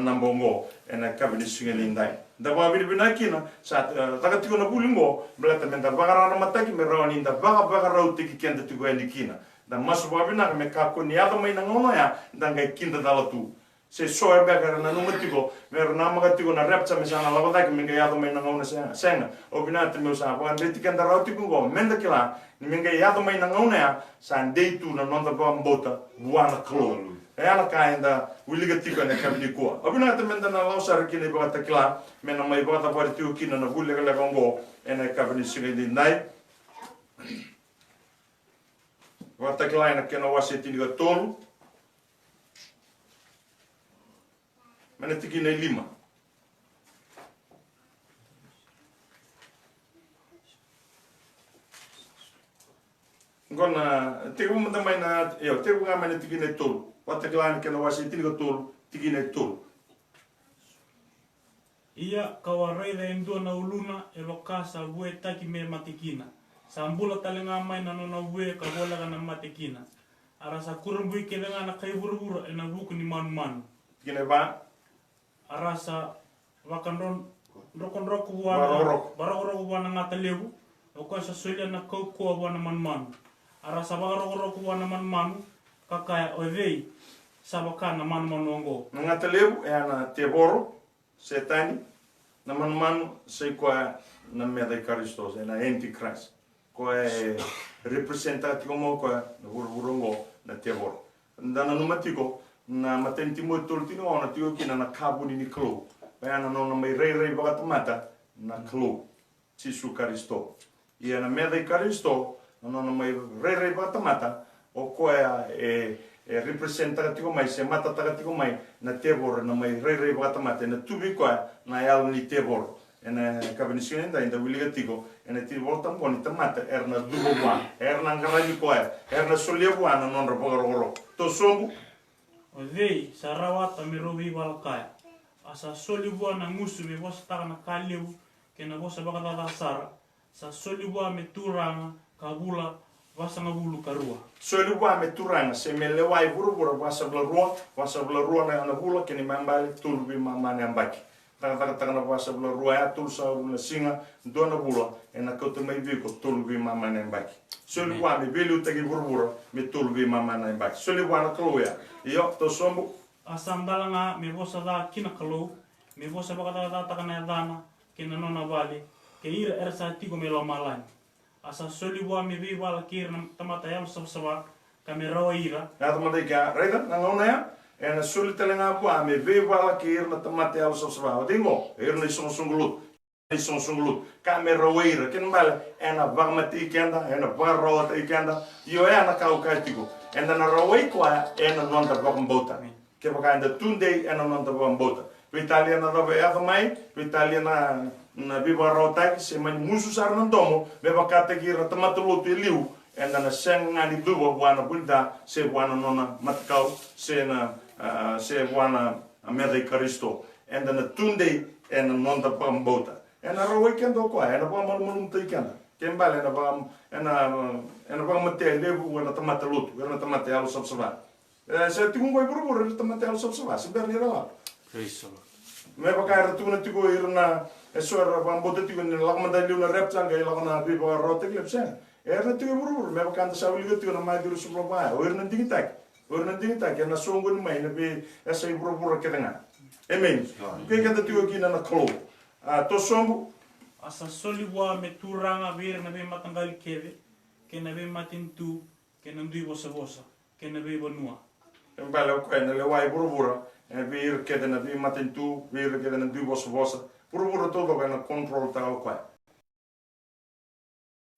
S1: nambongo ena kabini singa lindai da ba bini binakina sa taka tikuna bulingo blata menda bagara na mataki me rawani da baga rauti ki kenda tikua dikina da masu ba bina me ka ko ni ata mai na ngono ya da ngai kinda dalatu se soe bega na numatiko mer na magatiko na repcha me sana lava dai minga yado me na ngona senga obinate me sa ba ndeti kenda rautiko go menda kila ni minga yado me na ngona ya san dei tu na nonda ba mbota buana klo ana kainda wiliga tika na kabini ko obinate menda na lausa kini ba takila me na mai ba ta ba tiu kina na bulega la gongo ena kabini singa di nai wa takila na kena waseti ni tolu mana tiki na 5 ngona tegu manda mai na yo tegu nga mana tiki na tol wata klan ke na wasi tiki tol tiki na tol
S2: ia kawarai da endo na uluna e lokasa bue taki me matikina sambula talenga mai na nona bue ka bola kana matikina arasa kurumbu ke na kai buru na buku ni man
S1: kine ba
S2: arasa wakandon rokon baroro wana ngata lebu o ko sa solia na ko wana man arasa baroro wana man kaka ovei sabaka na man ongo
S1: ngata lebu e ana teboro setani na man sei kwa na meda Kristos na antichrist ko e representativo mo ko na burongo na teboro ndana numatiko na matenti mo toltino ona tio kina na kabuni ni klo bayana no mai rei bagatamata na klo Jesu Kristo ia na meda Kristo no mai rei bagatamata o koa e representativo mai se mata tagativo mai na tebor na mai rei bagatamata na tubi koa na yal ni tebor ena kabinisione da wiligatigo ena ti volta boni tamata erna duboa erna ngaraji koa erna soliebuana non roboro to sombu
S2: Ozei, sarawata me rovi walakaya. Asa solibua na ngusu me vosa taka na kaliu, ke na vosa bakatata sara. Sa solibua me turanga, kabula, vasa ngabulu karua.
S1: Solibua me turanga, se me lewai buru vasa blarua na bula, ke ni mambali, tulubi mamane ambaki. Taka na vasa blarua ya, tulsa na singa, dona bula, e na koto mai viko, tulubi mamane ambaki. Solibua me velu tagi buru, me tulubi mamane ambaki. Solibua na kaluya. Iyo, to sombu.
S2: Asandalanga me vosa da kina kalau, me vosa bakatata taka na dana, ke na nona vale, ke ira ersa tiko me lamalani. Asa solibua me vi wala kira na tamata yam sabsaba, ka me rawa ira.
S1: Ya tamata ika, reita, na ngona ya, e na solitalenga bua, me vi wala kira na tamata yam sabsaba. Dingo, ira na isong sunglut, ka me rawa ira, kin male, e na bagmati ikenda, e na bagarrawata ikenda, iyo e na kau kaitiko. En dan rawai kwa en dan nonta bakambota. Ke baka en dan tunde en dan nonta bakambota. Italia na dabe mai, Italia na biba rotai se man musu sar nan domo, be baka te gira tamatulu te liu, en dan seng ngani duwa wana bunda se wana nona matkau se wana meda Kristo. En dan tunde en dan nonta bakambota. En rawai kendo kwa en dan bakambota ikenda. Kembali ena bang mate lebu ena tamate lutu ena tamate alu sabsaba se tingu goi buru ena tamate alu sabsaba sebenarnya ni rala me baka retuna tigo irna esora bang bote tigo ni lagma da liu na repcha ngai lagna bi ba rote klepsen erna tigo buru me baka anda sawili tigo na mai diru sublo ba erna dingitak ena songo ni mai na bi esa buru kedenga amen ke kata tigo kina na klo to sombu
S2: Asa solibua me turanga vir na be matangali keve, ke na be matintu, ke na ndui vosa, ke na be bonua.
S1: Embala ko na lewai buru vir ke na be matintu, vir ke na ndui vosa, buru todo na control ta ko.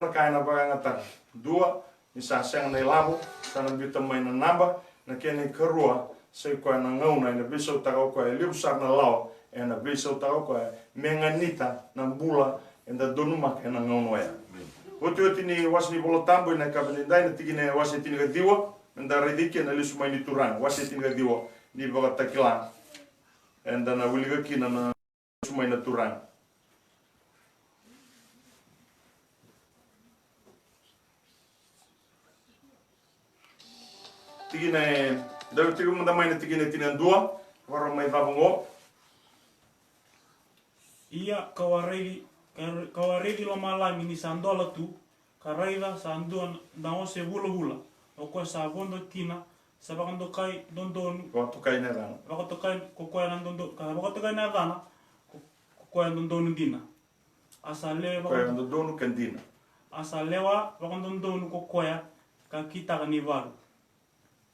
S1: kaina bagangata dua ni sa seng nei labo sana bita mai na namba na kene karua sai ko na ngauna na biso tako ko liu sar na lao na biso tako ko menganita na bula enda donuma na ngauno ya Wotu ni wasni bolo tambo na kabene dai na tigine wasi tini diwa enda redike na lisu mai ni turang wasi tini diwa ni baga takila enda na wuliga kina na lisu mai na turang tigine dalu tigu manda mai na tigine tini dua waro mai babongo
S2: ia kawaregi lo malami ni sandola tu karaida sanduan na ose hula o ko sa bondo tina sa bakando kai dondon
S1: ko to kai na dana
S2: bakato kai ko ko na dondo ka bakato kai na dana ko na dondon dina asa le
S1: ko na dondon kandina
S2: asa lewa bakando dondon ko koya ka kita ni valu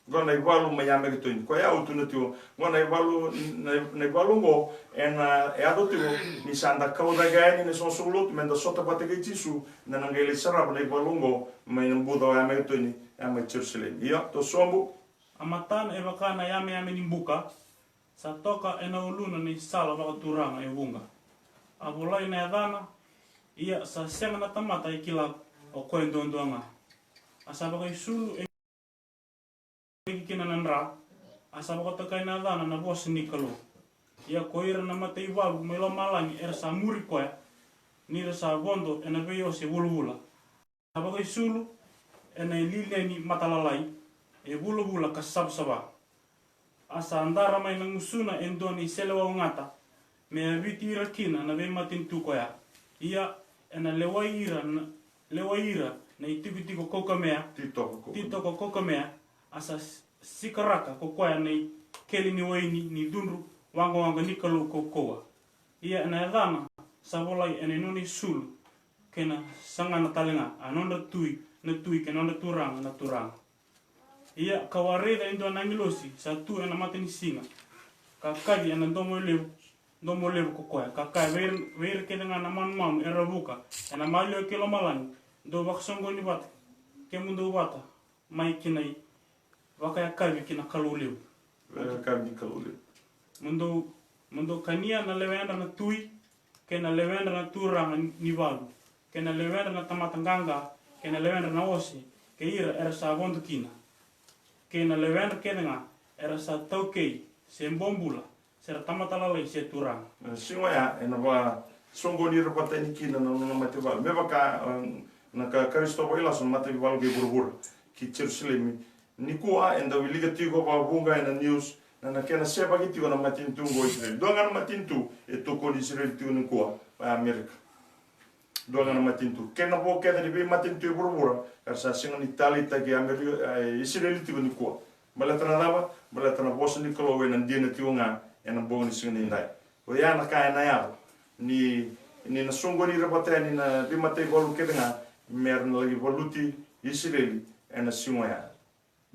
S1: gona ivalu mayame ke toini ko ya utunutio gona ivalu na ivalu ngo e adotio ni sanda kauda gani ne sonsulut menda sota pateke jisu na ngele sarab na ivalu ngo mai mbudo ya me toini ya me Jerusalem ia to sombu
S2: amatan e bakana yame ni buka sa toka e na uluna ni sala baka turanga e bunga abulai na dana ia sa senga na tamata ikila o koendondonga asa baka isulu kina nandra asa baka takai na dana na bos ni kalo ia koira na mate ivalu melo malangi era sa muri koya ni sa bondo e na beyo se bulbula abaka isulu e na lile ni matalalai e bulbula ka sabsaba asa andara mai na musuna endoni selewa ngata me abiti rakina na be matin tu koya ia e na lewaira na itibitiko kokamea tito ko kokamea asa sikaraka ko koya nei keli ni waini ni dunru wanga ni kalu ko koa ia na dana sabolai ene noni sul kena sangana talenga anonda tui na tui kenonda turang na turang ia kawareda indo nangilosi sa tu ena mateni singa kakadi ena domo lebu ko koya kakai ver kedenga na man era buka ena malio kilo malan do baksongo ni bat kemundo bata mai kinai wakaya kalbi kina kaluleu
S1: kalbi kaluleu
S2: mundo kania na lewenda na tui kena lewenda na turanga ni valu kena lewenda na tamatanganga kena lewenda na osi ke ira era sa bondo kina kena lewenda kedenga era sa taukei se mbombula sera tamatalala se turanga
S1: singoya ena ba songo ni repata ni kina na mate valu me baka na ka Kristo ila son mate valu ke burbur ki Jerusalem ni kuwa enda wiliga tigo pa bunga na news na kena seba ki tigo na matintu ngo Israel do ngana matintu e toko ni Israel tigo ni kuwa pa Amerika do ngana matintu kena bo keda ni be matintu e burbura karsa singa ni talita ki Amerika Israel tigo ni kuwa balatana lava balatana bosa ni kolo we na dina tigo nga ena bo ni singa ni ndai o ya na ka na ya ni na songo ni repata ni na be mate bolu keda nga mer na lagi voluti Israel ena singa ya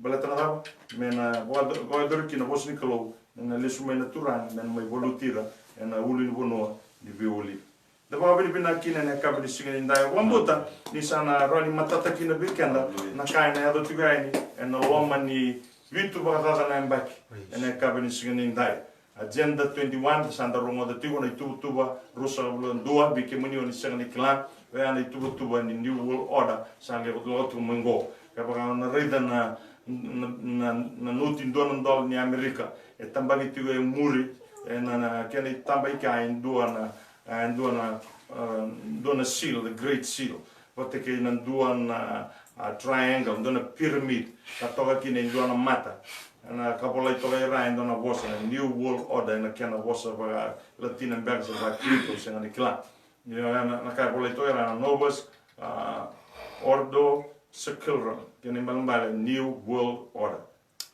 S1: balatana dava mena voador kina bosni kalo na lesu mai naturan men mai volutira na uli ni bonoa di violi da ba bini bina kina na kabri singa ndai wambuta ni sana rani matata kina bikenda na kai na yado tigaini na loma ni vitu bagata na mbaki na kabri singa ndai agenda 21 sanda rongo da tigo na tuba rusa dua bike munio ni singa ni klan we ana tuba ni new world order sanga ko tu mungo kapaka na rida na nuti dona dol ni Amerika e tambagi tigo e muri e na kene tambai ka in dona seal the great seal pote ke na dona triangle dona pyramid ka toga kine dona mata na kapola toga era in dona vosa new world order na kena vosa ba latin america ba krito senga ni kla ni na kapola toga era novus ordo Scriptural, kene malambale new world order.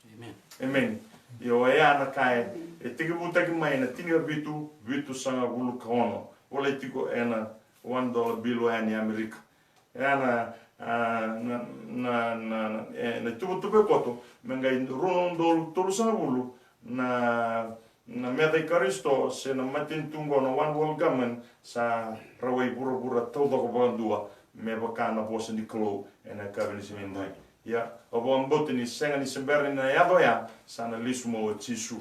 S2: Amen.
S1: Amen. Yo ya na kai e tiki buta ki mai na tinga vitu sanga bulu kaono. Ola tiko ena $1 bill ani Amerika. Ena na tupe koto menga rondo tolu sanga bulu na meda Kristo se na matin tungo na one world government sa rawai pura todo ko bandua me bakana bosa ni klo ena kabini simindai ya obo mbote ni senga ni sembere na yado ya sana lismo chisu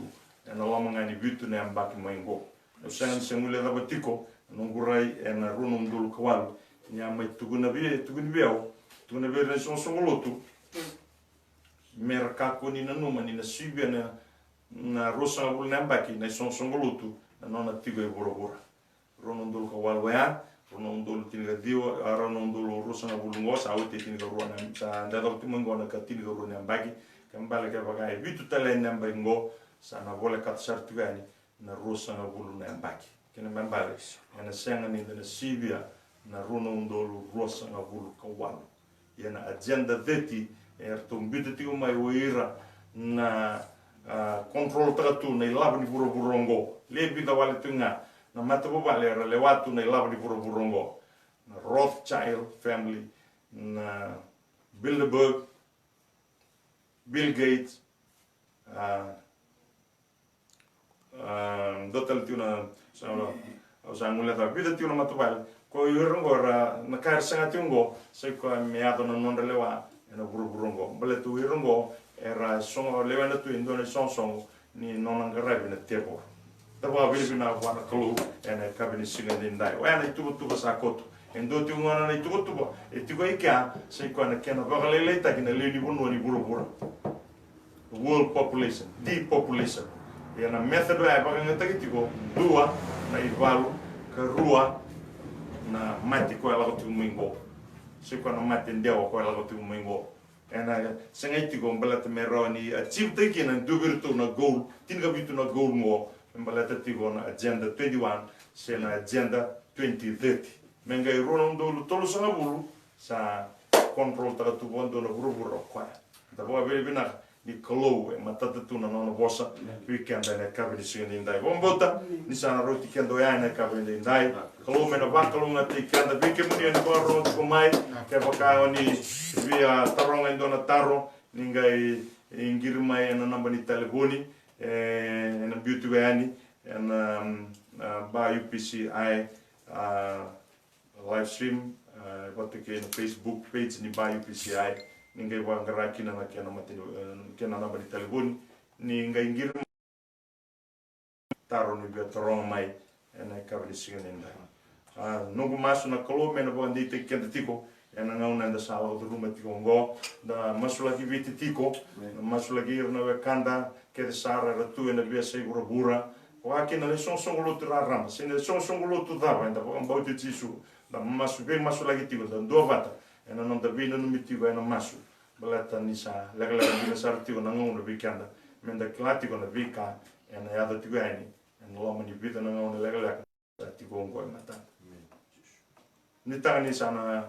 S1: ena lamanga ni bitu na ambaki maingo o senga ni semule da batiko nungurai ena runo ndul kwal nya mai tuguna be na songolotu merkako ni numa ni na sibia na rosa bul na ambaki na songolotu na nona tigo e borobora runo ndul kwal ya rono ndolo tiniga dio rono ndolo rosa na bulungo sa awte tiniga ruana sa ndado timongo na katiniga ruana mbagi kambale ka bagai bitu tale namba ngo sa na vole kat sartugani na rosa na buluna mbagi kena mbale na senga ni na sibia na rono ndolo rosa na bulu kawalo yana agenda 30 tumbite tigo mai oira na control tratu na ilabni burongo lebi da wale tunga na mata bobale era lewatu na ilava di burongo na Rothschild family na Bilderberg Bill Gates dotal tuna sa muleta bida tuna mata bale ko yurongo ra na kar sanga tungo sai ko meado na non relewa na burongo bale tu yurongo era songo lewanda tu indone songo ni non ngarabi na tebo taba vile bina wana klu ena kabini singa dindai wana tuba sakoto endo tu ngana na tuba etigo ika sai kwana kena bagalele takina leli bono ni buro world population depopulation yana method ya baganga takitigo dua na ivalu karua na mati ko ala tu mingo sai kwana mati ndewa ko ala tu mingo ena sengai tigo mbalata meroni achieve takina dubirtu na goal tinga bitu na goal mo mbalata tigo na agenda 21 sena agenda 2030 menga irono ndolo tolo sanga bulu sa control tara tu bondo na buru kwa da bo bele bina ni kolo e matata tu na no bossa weekend na kabini singa ndai bombota ni sana roti kendo ya na kabini ndai kolo me na bakalo na tikanda bike muni ni baro ko mai ke baka ni via taronga ndona taro ningai ingirma na namba ni telefoni and a beauty yani and by UPCI live stream what the Facebook page ni by UPCI ningai wangara kina na kena matino kena namba ni telefoni ningai ngir taro ni betorong mai and kabli singa nungu masu na kolo mena bandi te kenda tiko ena ngauna nda sala o ruma tiko ngo da masula ki viti tiko masula ki na kanda ke de sara ratu ena bia sei burabura wa ke na le son lo tra ram se ne son lo tu da nda ba mbau te tisu da masu be masula ki tiko da do vata ena non da bino no mitigo ena masu balata ni sa la ni sa tiko na ngauna bi kanda menda klati ko na vika ena ya da tiko ani ena lo mani vita na ngauna la tiko ngo mata ni tani sana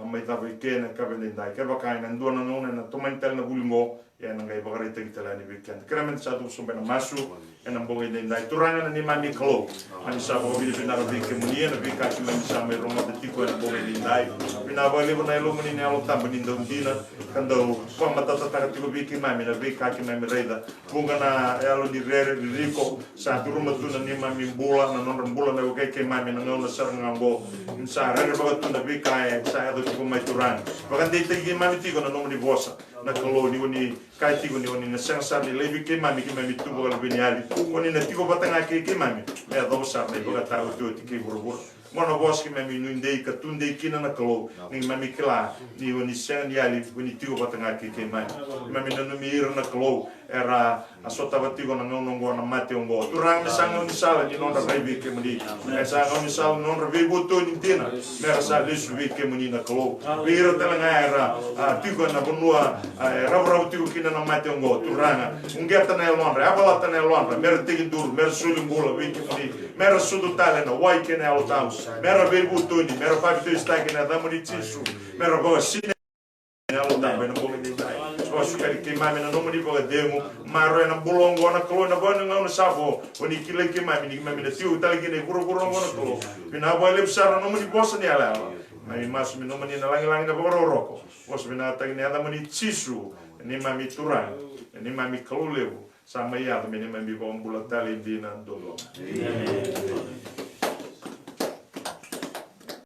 S1: mai tabe kena kabende dai ke bakai na ndona ngona na tomentel na bulungo ya na ngai bagare te kitala ni weekend kremen sa tu sombe na masu ena mbonge dai turanga na ni mami klo ani sa bo bi na be ke munie na be ka ki mami sa me roma de tiko na mbonge dai bina ba le na lo muni na lo tambo ni ndondina kando kwa matata ta tiko bi ki mami na be ka ki mami reida bunga na ya lo di rere di riko sa tu roma tu na ni mami mbula na non mbula na ke mami na ngona sar ngambo sa rere ba tu na be ka sa ko mai turang bagan de tegi mami tiko na nomni bosa na kolo ni kai tiko ni na sensa ni lebi ke mami tu bogal beniali oni na tiko batanga ke mami me do sa me boga ta o tu ke burbu mono bos ke mami nu ndei ka tunde kina na kolo ni mami kla ni oni sen yali ni tiko batanga ke mami na no mi na kolo era asota batiko na ngono na mate ngo turang me sango ni sala ni non da lebi ke mani sango ni sala non rebi boto ni tina me sa lesu ke mani na kolo biro talanga era tiko na bonua rabrau tiko kina na mate ngo turanga ungeta na lonra abala ta na lonra mer tigi dur mer sulimbula wiki mani mer sudu tale na wai kena al tam mer bebu toni mer fakto sta kina da mani tisu mer bo sine na al tam ben bo ni dai so sukari ke mami na nomani bo demo maro na bulongo na kolo na bona ngona safo oni kile ke mami ni mami na tiu tale kina buru ngona kolo bina bo le sara nomani bosa ni ala mai mas mi nomani na lang na boro roko was bina ta ni ada mani tisu ni mami turang ni mami kolo lebu sama ya ni mami bo mbula tale dina dolo